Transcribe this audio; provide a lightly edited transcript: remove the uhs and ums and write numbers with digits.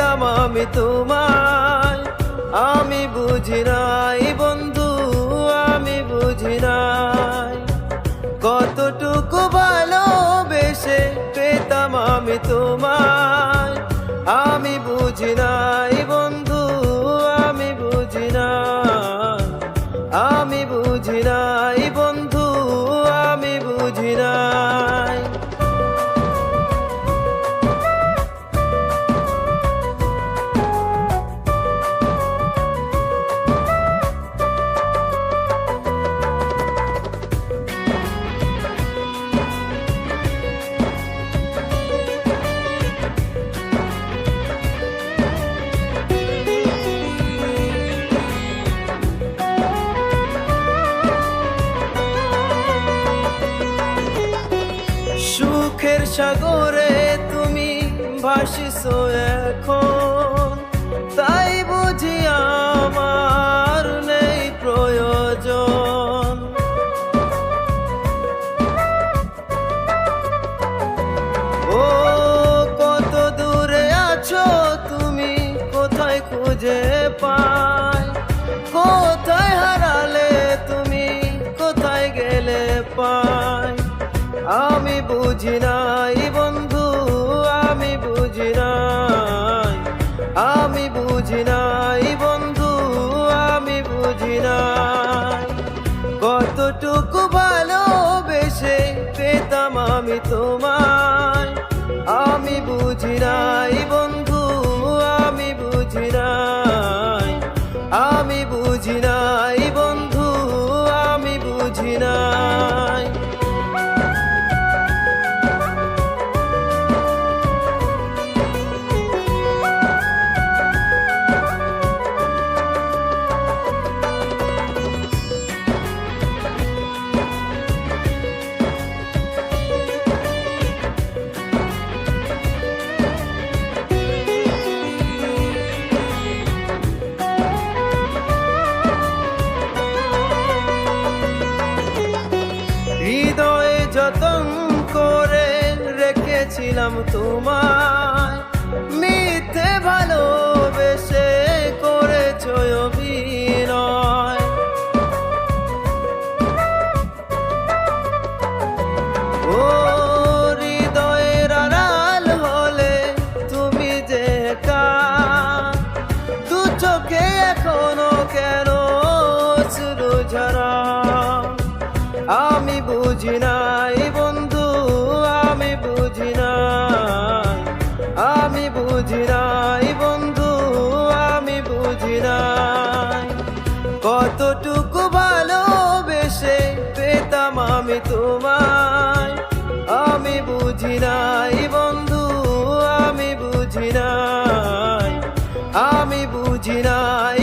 পেতাম আমি তোমায়। আমি বুঝি নাই বন্ধু, আমি বুঝি নাই কতটুকু ভালোবেসে পেতাম আমি তোমায়। আমি বুঝি নাই বন্ধু, আমি বুঝি নাই, আমি বুঝি নাই বন্ধু, আমি বুঝি নাই। সুখের সাগরে তুমি ভাসিছো এখন, তাই বুঝি আমার নেই প্রয়োজন। ও কত দূরে আছো তুমি, কোথায় খুঁজে পাই, কোথায় হারালে তুমি, কোথায় গেলে পাই। আমি বুঝি নাই বন্ধু, আমি বুঝি নাই, আমি বুঝি নাই বন্ধু, আমি বুঝি নাই কতটুকু ভালোবেসে পেতাম আমি তোমায়। আমি বুঝি নাই বন্ধু, আমি বুঝি নাই, আমি বুঝি নাই বন্ধু, আমি বুঝি নাই। হৃদয়ে যতন করে রেখেছিলাম তোমায়, মিথ্যে ভালোবেসে করেছো অভিনয়। ও হৃদয়ের আড়াল হলে তুমি যে একা, দু চোখে এখনো কেন অশ্রু ঝরা। আমি বুঝি নাই বন্ধু, আমি বুঝি নাই, আমি বুঝি নাই বন্ধু, আমি বুঝি নাই কতটুকু ভালোবেসে পেতাম আমি তোমায়। আমি বুঝি নাই বন্ধু, আমি বুঝি নাই, আমি বুঝি নাই